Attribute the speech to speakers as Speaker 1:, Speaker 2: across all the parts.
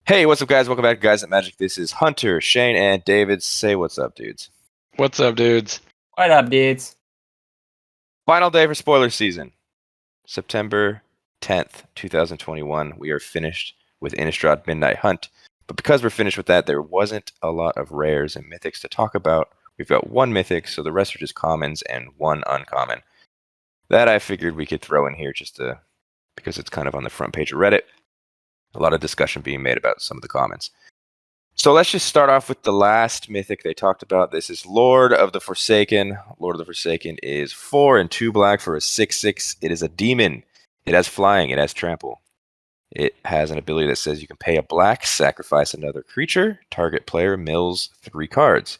Speaker 1: Hey, what's up, guys? Welcome back to Guys at Magic. This is Hunter, Shane, and David. Say what's up, dudes.
Speaker 2: What's up, dudes?
Speaker 3: What up, dudes?
Speaker 1: Final day for spoiler season. September 10th, 2021. We are finished with Innistrad Midnight Hunt. But because we're finished with that, there wasn't a lot of rares and mythics to talk about. We've got one mythic, so the rest are just commons and one uncommon. That I figured we could throw in here because it's kind of on the front page of Reddit. A lot of discussion being made about some of the commons. So let's just start off with the last mythic they talked about. This is Lord of the Forsaken. Lord of the Forsaken is 4 and 2 black for a 6/6. It is a demon. It has flying. It has trample. It has an ability that says you can pay a black, sacrifice another creature. Target player mills 3 cards.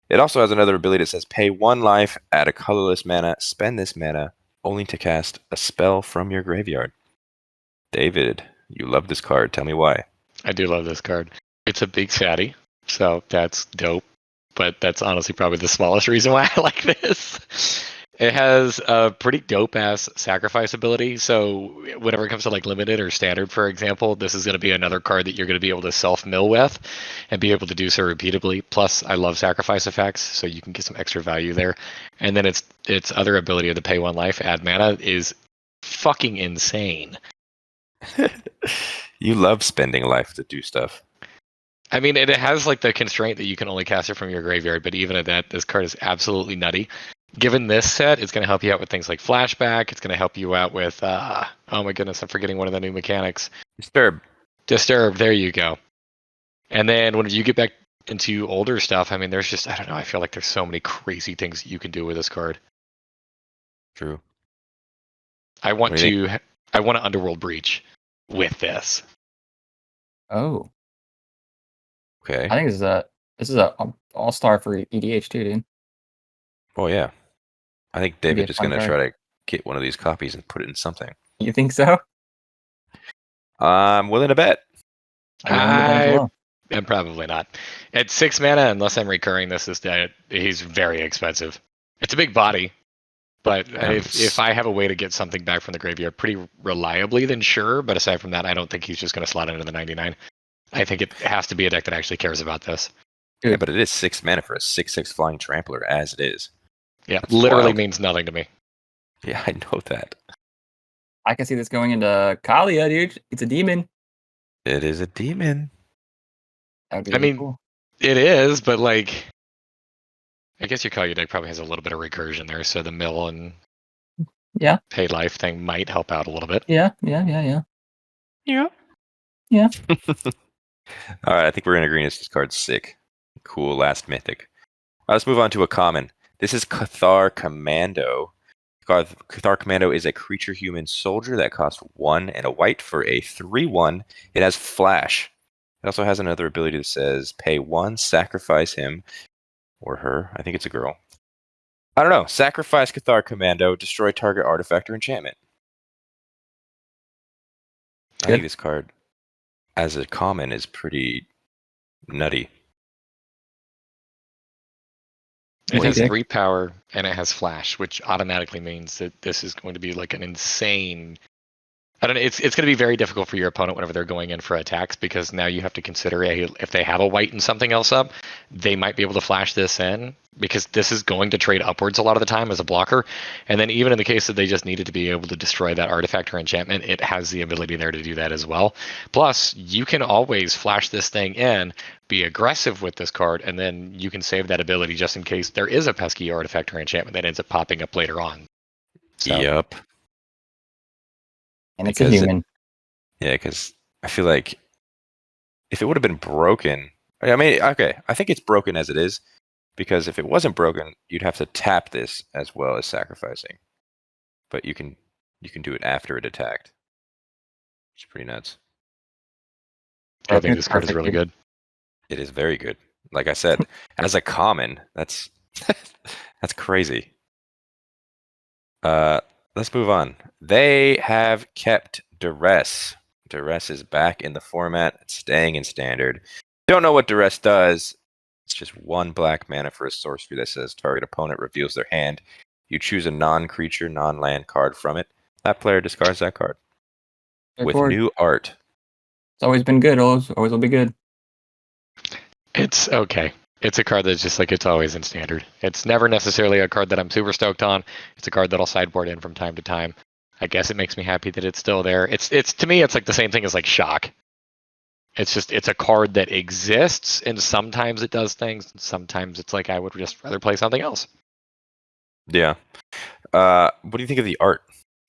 Speaker 1: It also has another ability that says pay 1 life, add a colorless mana, spend this mana only to cast a spell from your graveyard. David, you love this card. Tell me why.
Speaker 2: I do love this card. It's a big fatty, so that's dope. But that's honestly probably the smallest reason why I like this. It has a pretty dope-ass sacrifice ability, so whenever it comes to like limited or standard, for example, this is going to be another card that you're going to be able to self-mill with and be able to do so repeatedly. Plus, I love sacrifice effects, so you can get some extra value there. And then its other ability of the pay 1 life, add mana, is fucking insane.
Speaker 1: You love spending life to do stuff.
Speaker 2: I mean, it has like the constraint that you can only cast it from your graveyard, but even at that, this card is absolutely nutty. Given this set, it's going to help you out with things like flashback. It's going to help you out with, oh my goodness, I'm forgetting one of the new mechanics. Disturb, there you go. And then when you get back into older stuff, I mean, there's just, I don't know, I feel like there's so many crazy things you can do with this card.
Speaker 1: True.
Speaker 2: I want to Underworld Breach with this.
Speaker 3: Oh,
Speaker 1: okay.
Speaker 3: I think this is a all-star for EDH too, dude.
Speaker 1: Oh yeah, I think David is going to try to get one of these copies and put it in something.
Speaker 3: You think so?
Speaker 1: I'm willing to bet.
Speaker 2: I'm probably not. At 6 mana, unless I'm recurring this dead, he's very expensive. It's a big body, but if I have a way to get something back from the graveyard pretty reliably, then sure. But aside from that, I don't think he's just going to slot into the 99. I think it has to be a deck that actually cares about this.
Speaker 1: Yeah, but it is 6 mana for a 6/6 flying trampler as it is.
Speaker 2: Yeah, that's literally wild. Means nothing to me.
Speaker 1: Yeah, I know that.
Speaker 3: I can see this going into Kalia, dude. It's a demon.
Speaker 1: It is a demon.
Speaker 3: That would be really cool.
Speaker 2: It is, but like, I guess your Kalia deck probably has a little bit of recursion there, so the mill and pay life thing might help out a little bit.
Speaker 3: Yeah.
Speaker 1: All right, I think we're in agreement. This card's sick. Cool, last mythic. Let's move on to a common. This is Cathar Commando. Cathar Commando is a creature human soldier that costs 1 and a white for a 3/1. It has flash. It also has another ability that says pay 1, sacrifice him or her. I think it's a girl. I don't know. Sacrifice Cathar Commando, destroy target artifact or enchantment. I think this card, as a common, is pretty nutty.
Speaker 2: It has 3 power and it has flash, which automatically means that this is going to be like an insane. I don't know. It's going to be very difficult for your opponent whenever they're going in for attacks, because now you have to consider if they have a white and something else up, they might be able to flash this in, because this is going to trade upwards a lot of the time as a blocker. And then even in the case that they just needed to be able to destroy that artifact or enchantment, it has the ability there to do that as well. Plus, you can always flash this thing in, be aggressive with this card, and then you can save that ability just in case there is a pesky artifact or enchantment that ends up popping up later on. So.
Speaker 1: Yep.
Speaker 3: And it's a human.
Speaker 1: Because I feel like if it would have been broken, I mean, okay, I think it's broken as it is, because if it wasn't broken, you'd have to tap this as well as sacrificing. But you can do it after it attacked. It's pretty nuts.
Speaker 2: I think this card is really good.
Speaker 1: It is very good. Like I said, as a common, that's that's crazy. Let's move on. They have kept Duress. Duress is back in the format. It's staying in standard. Don't know what Duress does. It's just 1 black mana for a sorcery that says target opponent reveals their hand. You choose a non-creature, non-land card from it. That player discards that card. With new art.
Speaker 3: It's always been good. Always will be good.
Speaker 2: It's okay. It's a card that's just like it's always in standard. It's never necessarily a card that I'm super stoked on. It's a card that I'll sideboard in from time to time. I guess it makes me happy that it's still there. It's to me, it's like the same thing as like Shock. It's a card that exists, and sometimes it does things, and sometimes it's like I would just rather play something else.
Speaker 1: Yeah. What do you think of the art?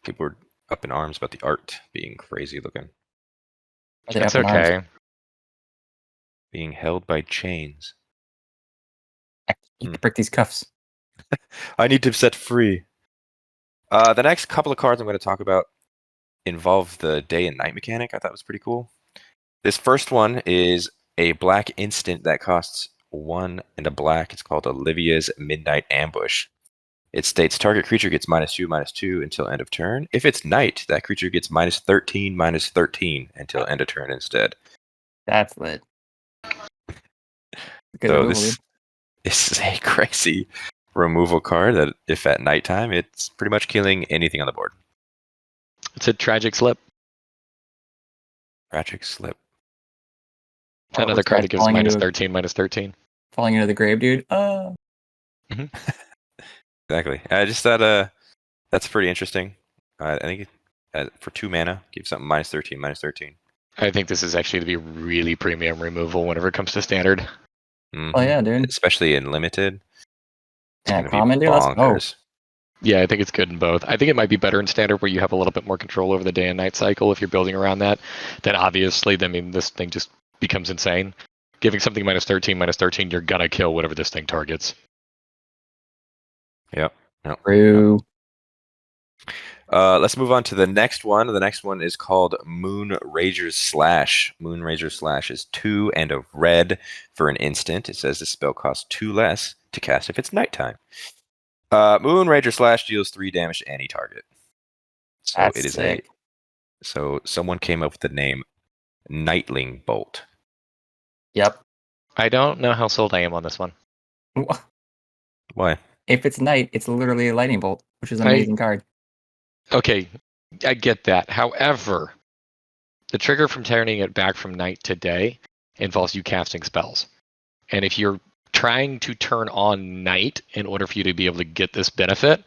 Speaker 1: People are up in arms about the art being crazy looking.
Speaker 2: It's okay.
Speaker 1: Being held by chains.
Speaker 3: You can break these cuffs.
Speaker 1: I need to set free. The next couple of cards I'm going to talk about involve the day and night mechanic. I thought was pretty cool. This first one is a black instant that costs 1 and a black. It's called Olivia's Midnight Ambush. It states target creature gets -2/-2 until end of turn. If it's night, that creature gets -13/-13 until end of turn instead.
Speaker 3: That's lit.
Speaker 1: So this is a crazy removal card that if at nighttime, it's pretty much killing anything on the board.
Speaker 2: It's a tragic slip.
Speaker 1: Tragic slip.
Speaker 2: Another card that gives -13/-13.
Speaker 3: Falling into the grave, dude.
Speaker 1: Exactly. I just thought that's pretty interesting. I think for 2 mana, give something -13/-13.
Speaker 2: I think this is actually to be really premium removal whenever it comes to standard.
Speaker 1: Mm-hmm.
Speaker 3: Oh yeah, dude.
Speaker 1: Especially in limited.
Speaker 3: Yeah, common, dude. Let's go.
Speaker 2: Yeah, I think it's good in both. I think it might be better in standard where you have a little bit more control over the day and night cycle if you're building around that. Then obviously, this thing just becomes insane. Giving something -13/-13, you're gonna kill whatever this thing targets.
Speaker 1: Yep.
Speaker 3: True.
Speaker 1: Let's move on to the next one. The next one is called Moonrager's Slash. Moonrager's Slash is 2 and a red for an instant. It says this spell costs 2 less to cast if it's nighttime. Moonrager Slash deals 3 damage to any target. So
Speaker 3: That's
Speaker 1: it is
Speaker 3: sick.
Speaker 1: So someone came up with the name Nightling Bolt.
Speaker 3: Yep.
Speaker 2: I don't know how sold I am on this one.
Speaker 1: Why?
Speaker 3: If it's night, it's literally a lightning bolt, which is an amazing card.
Speaker 2: Okay, I get that. However, the trigger from turning it back from night to day involves you casting spells. And if you're trying to turn on night in order for you to be able to get this benefit,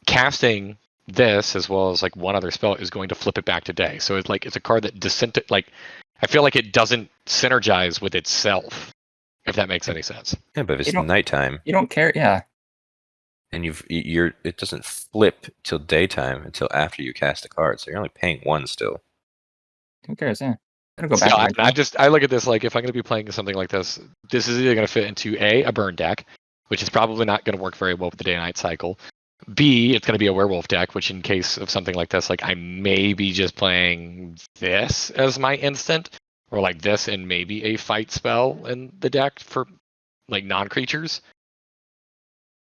Speaker 2: casting this as well as like one other spell is going to flip it back to day. So it's a card that I feel like it doesn't synergize with itself, if that makes any sense.
Speaker 1: Yeah, but if it's nighttime,
Speaker 3: you don't care. Yeah.
Speaker 1: And it doesn't flip till daytime until after you cast the card, so you're only paying 1 still.
Speaker 3: Who cares? Yeah. It'll go back.
Speaker 2: I look at this like if I'm going to be playing something like this, this is either going to fit into a burn deck, which is probably not going to work very well with the day and night cycle. B, it's going to be a werewolf deck, which in case of something like this, like I may be just playing this as my instant, or like this and maybe a fight spell in the deck for like non-creatures.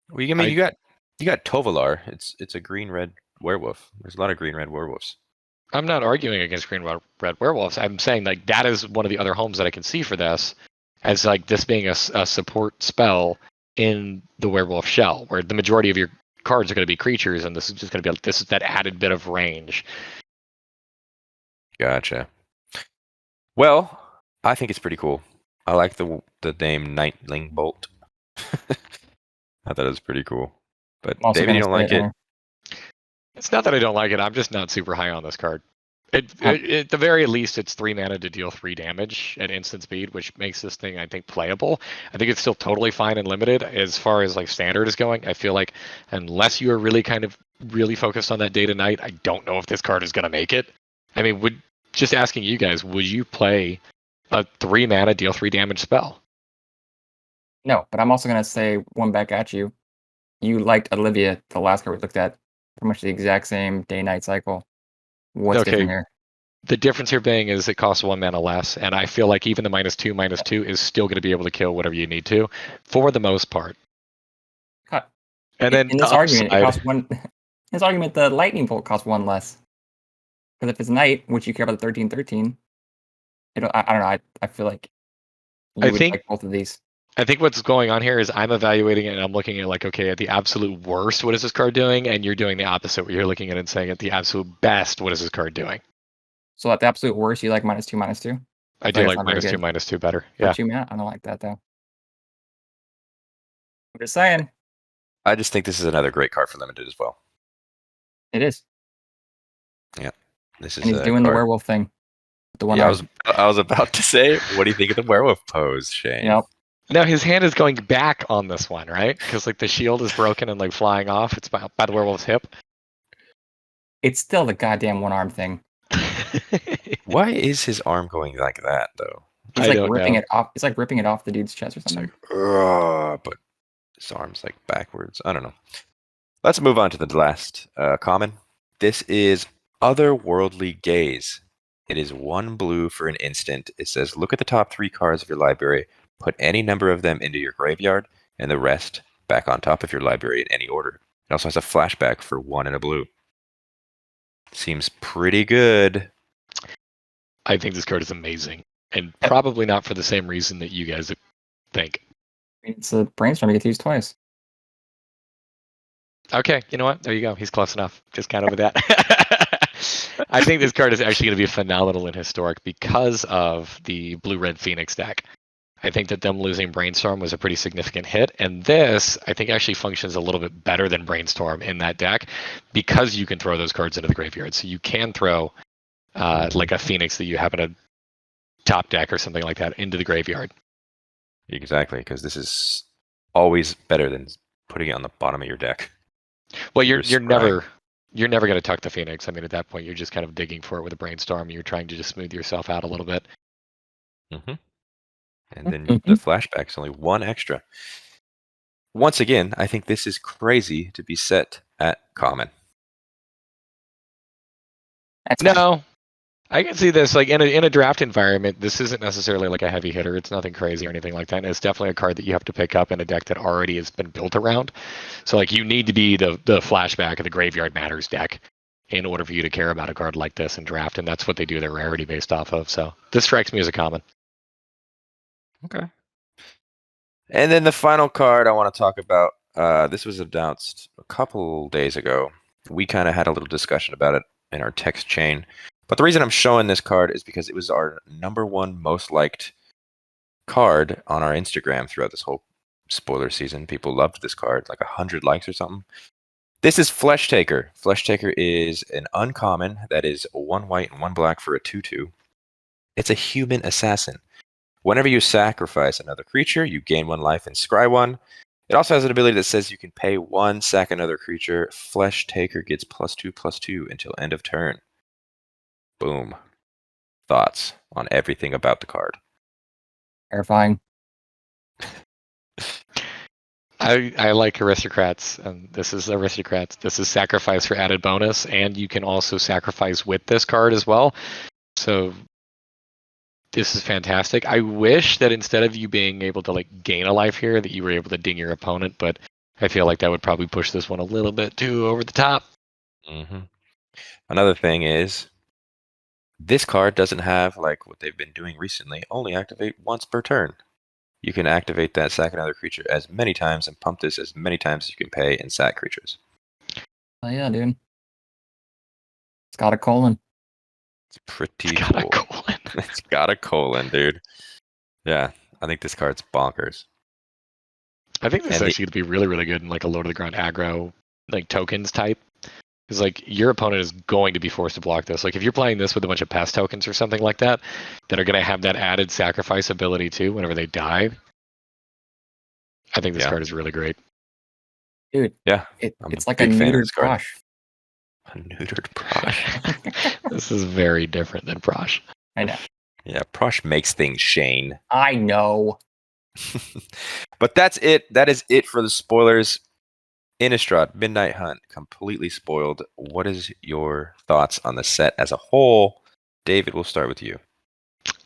Speaker 1: Well, you got Tovalar. It's a green-red werewolf. There's a lot of green-red werewolves.
Speaker 2: I'm not arguing against green-red werewolves. I'm saying like that is one of the other homes that I can see for this, as like this being a support spell in the werewolf shell, where the majority of your cards are going to be creatures, and this is just going to be this is that added bit of range.
Speaker 1: Gotcha. Well, I think it's pretty cool. I like the name Nightling Bolt. I thought it was pretty cool. But David, you don't like it?
Speaker 2: It's not that I don't like it. I'm just not super high on this card. At the very least, it's 3 mana to deal 3 damage at instant speed, which makes this thing, I think, playable. I think it's still totally fine and limited as far as like standard is going. I feel like unless you are really focused on that day to night, I don't know if this card is going to make it. I mean, just asking you guys, would you play a 3 mana deal 3 damage spell?
Speaker 3: No, but I'm also going to say one back at you. You liked Olivia, the last card we looked at. Pretty much the exact same day-night cycle. What's different here?
Speaker 2: The difference here being is it costs 1 mana less, and I feel like even the -2/-2 is still going to be able to kill whatever you need to, for the most part. And then
Speaker 3: in this argument, it costs 1. In this argument, the lightning bolt costs 1 less. Because if it's night, which you care about the 13/13, I don't know. I feel like you would like both of these.
Speaker 2: I think what's going on here is I'm evaluating it and I'm looking at like, okay, at the absolute worst, what is this card doing? And you're doing the opposite, where you're looking at it and saying at the absolute best, what is this card doing?
Speaker 3: So at the absolute worst, you like -2/-2?
Speaker 2: I do
Speaker 3: it's
Speaker 2: like
Speaker 3: not very good.
Speaker 2: -2/-2 better.
Speaker 3: For
Speaker 2: Yeah.
Speaker 3: 2 mana, I don't like that though. I'm just saying,
Speaker 1: I just think this is another great card for limited as well.
Speaker 3: it is.
Speaker 1: This
Speaker 3: And
Speaker 1: is
Speaker 3: he's
Speaker 1: a
Speaker 3: doing the
Speaker 1: card.
Speaker 3: werewolf thing. With the one
Speaker 1: Yeah,
Speaker 3: eye.
Speaker 1: I was about to say, what do you think of the werewolf pose, Shane?
Speaker 3: Yep.
Speaker 2: Now his hand is going back on this one, right? Because like the shield is broken and like flying off. It's by the werewolf's hip.
Speaker 3: It's still the goddamn one-arm thing.
Speaker 1: Why is his arm going like that though?
Speaker 3: He's
Speaker 2: I
Speaker 3: like
Speaker 2: don't
Speaker 3: ripping
Speaker 2: know.
Speaker 3: it off. He's like ripping it off the dude's chest or
Speaker 1: It's
Speaker 3: something.
Speaker 1: like, but his arm's like backwards. I don't know. Let's move on to the last common. This is Otherworldly Gaze. It is 1 blue for an instant. It says, look at the top 3 cards of your library, put any number of them into your graveyard, and the rest back on top of your library in any order. It also has a flashback for 1 and a blue. Seems pretty good.
Speaker 2: I think this card is amazing, and probably not for the same reason that you guys think.
Speaker 3: It's a brainstorm. You get to use twice.
Speaker 2: Okay, you know what? There you go. He's close enough. Just count over that. I think this card is actually going to be phenomenal in Historic because of the blue-red Phoenix deck. I think that them losing Brainstorm was a pretty significant hit, and this, I think, actually functions a little bit better than Brainstorm in that deck because you can throw those cards into the graveyard. So you can throw like a Phoenix that you have in a top deck or something like that into the graveyard.
Speaker 1: Exactly, because this is always better than putting it on the bottom of your deck.
Speaker 2: Well, you're never going to tuck the Phoenix. I mean, at that point, you're just kind of digging for it with a Brainstorm. You're trying to just smooth yourself out a little bit.
Speaker 1: Mm-hmm. And then the flashback's only 1 extra. Once again, I think this is crazy to be set at common.
Speaker 2: No, I can see this like in a draft environment. This isn't necessarily like a heavy hitter. It's nothing crazy or anything like that. And it's definitely a card that you have to pick up in a deck that already has been built around. So like you need to be the flashback of the Graveyard Matters deck in order for you to care about a card like this in draft. And that's what they do their rarity based off of. So this strikes me as a common.
Speaker 1: Okay. And then the final card I want to talk about. This was announced a couple days ago. We kind of had a little discussion about it in our text chain. But the reason I'm showing this card is because it was our #1 most liked card on our Instagram throughout this whole spoiler season. People loved this card, like 100 likes or something. This is Fleshtaker. Fleshtaker is an uncommon that is 1 white and 1 black for a 2/2. It's a human assassin. Whenever you sacrifice another creature, you gain 1 life and scry 1. It also has an ability that says you can pay 1, sack another creature. Fleshtaker gets +2/+2 until end of turn. Boom. Thoughts on everything about the card?
Speaker 3: Terrifying.
Speaker 2: I like aristocrats, and this is aristocrats. This is sacrifice for added bonus, and you can also sacrifice with this card as well. So this is fantastic. I wish that instead of you being able to like gain a life here, that you were able to ding your opponent, but I feel like that would probably push this one a little bit too over the top.
Speaker 1: Mm-hmm. Another thing is, this card doesn't have, like what they've been doing recently, only activate once per turn. You can activate that sack another creature as many times and pump this as many times as you can pay in sack creatures.
Speaker 3: Oh yeah, dude. It's got a colon.
Speaker 1: It's pretty
Speaker 2: It's got
Speaker 1: cool.
Speaker 2: a colon.
Speaker 1: It's got a colon, dude. Yeah, I think this card's bonkers.
Speaker 2: I think this is
Speaker 1: And
Speaker 2: actually going to be really, really good in like a low to the ground aggro, like tokens type. Because like your opponent is going to be forced to block this. Like if you're playing this with a bunch of pest tokens or something like that, that are going to have that added sacrifice ability too whenever they die. I think this card is really great.
Speaker 3: Dude,
Speaker 1: yeah,
Speaker 3: it's like a neutered Prosh.
Speaker 1: A neutered Prosh.
Speaker 2: This is very different than Prosh.
Speaker 3: I know.
Speaker 1: Yeah, Prosh makes things, Shane.
Speaker 3: I know.
Speaker 1: But that's it. That is it for the spoilers. Innistrad, Midnight Hunt, completely spoiled. What is your thoughts on the set as a whole? David, we'll start with you.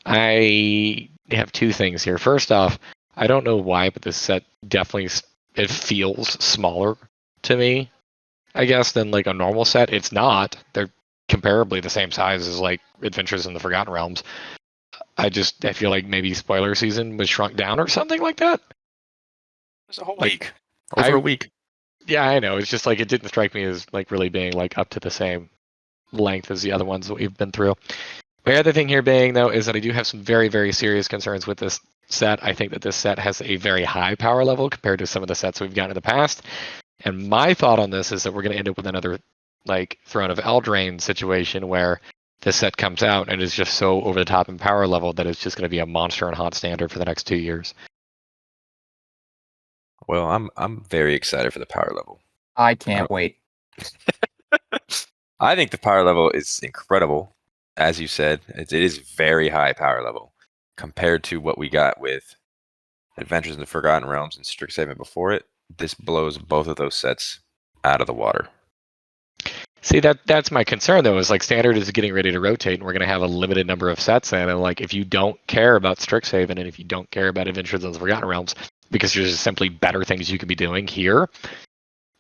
Speaker 2: I have 2 things here. First off, I don't know why, but this set definitely it feels smaller to me, I guess, than like a normal set. It's not. They're comparably the same size as like Adventures in the Forgotten Realms. I feel like maybe spoiler season was shrunk down or something like that.
Speaker 1: It was a whole week. Over a week.
Speaker 2: Yeah, I know. It's just like it didn't strike me as like really being like up to the same length as the other ones that we've been through. The other thing here being, though, is that I do have some very, very serious concerns with this set. I think that this set has a very high power level compared to some of the sets we've gotten in the past. And my thought on this is that we're going to end up with another like Throne of Eldraine situation where this set comes out and is just so over the top in power level that it's just going to be a monster and hot standard for the next 2 years.
Speaker 1: Well, I'm very excited for the power level.
Speaker 3: I can't wait.
Speaker 1: I think the power level is incredible. As you said, it is very high power level compared to what we got with Adventures in the Forgotten Realms and Strixhaven before it. This blows both of those sets out of the water.
Speaker 2: See, that's my concern, though, is like Standard is getting ready to rotate, and we're going to have a limited number of sets in. And like, if you don't care about Strixhaven and if you don't care about Adventures in the Forgotten Realms, because there's just simply better things you can be doing here,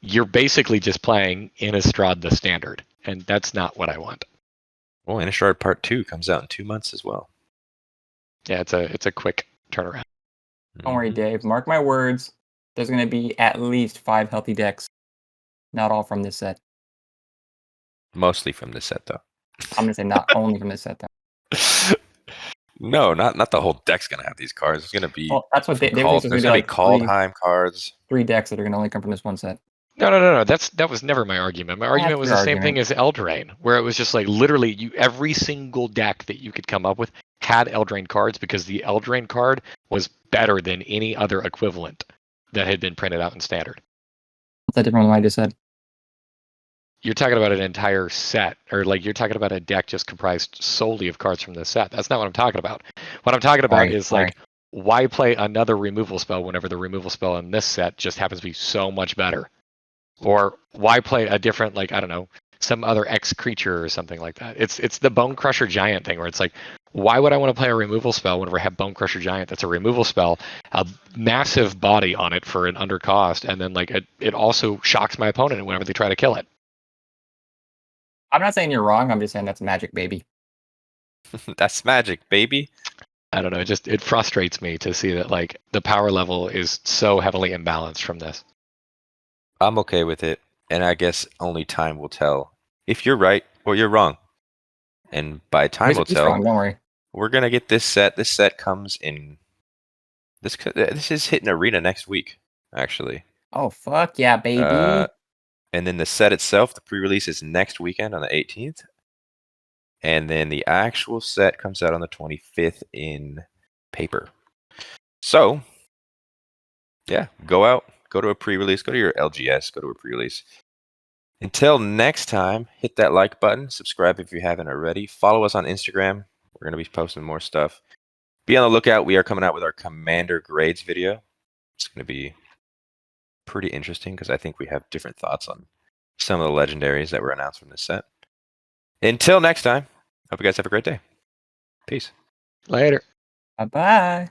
Speaker 2: you're basically just playing Innistrad the Standard, and that's not what I want.
Speaker 1: Well, Innistrad Part 2 comes out in 2 months as well.
Speaker 2: Yeah, it's a quick turnaround.
Speaker 3: Don't worry, Dave. Mark my words. There's going to be at least 5 healthy decks. Not all from this set.
Speaker 1: Mostly from this set, though.
Speaker 3: I'm going to say not only from this set, though.
Speaker 1: No, not the whole deck's going to have these cards. It's going to be.
Speaker 3: Well, that's what
Speaker 1: there's going to be Kaldheim cards.
Speaker 3: 3 decks that are going to only come from this one set.
Speaker 2: No. That was never my argument. My argument was the same thing as Eldraine, where it was just like literally every single deck that you could come up with had Eldraine cards because the Eldraine card was better than any other equivalent that had been printed out in Standard.
Speaker 3: What's that different than what I just said?
Speaker 2: You're talking about an entire set, or like you're talking about a deck just comprised solely of cards from this set. That's not what I'm talking about. What I'm talking about is like, why play another removal spell whenever the removal spell in this set just happens to be so much better? Or why play a different, like, I don't know, some other X creature or something like that? It's the Bone Crusher Giant thing where it's like, why would I want to play a removal spell whenever I have Bone Crusher Giant? That's a removal spell, a massive body on it for an undercost, and then like it also shocks my opponent whenever they try to kill it.
Speaker 3: I'm not saying you're wrong. I'm just saying that's magic, baby.
Speaker 1: That's magic, baby.
Speaker 2: I don't know. It frustrates me to see that like the power level is so heavily imbalanced from this.
Speaker 1: I'm okay with it, and I guess only time will tell if you're right or you're wrong. And by time will tell,
Speaker 3: don't worry.
Speaker 1: We're gonna get this set. This set comes in. This is hitting Arena next week, actually.
Speaker 3: Oh fuck yeah, baby!
Speaker 1: And then the set itself, the pre-release is next weekend on the 18th, and then the actual set comes out on the 25th in paper. So, yeah, go out. Go to a pre-release. Go to your LGS. Go to a pre-release. Until next time, hit that like button. Subscribe if you haven't already. Follow us on Instagram. We're going to be posting more stuff. Be on the lookout. We are coming out with our Commander grades video. It's going to be pretty interesting because I think we have different thoughts on some of the legendaries that were announced from this set. Until next time, hope you guys have a great day. Peace.
Speaker 2: Later.
Speaker 3: Bye-bye.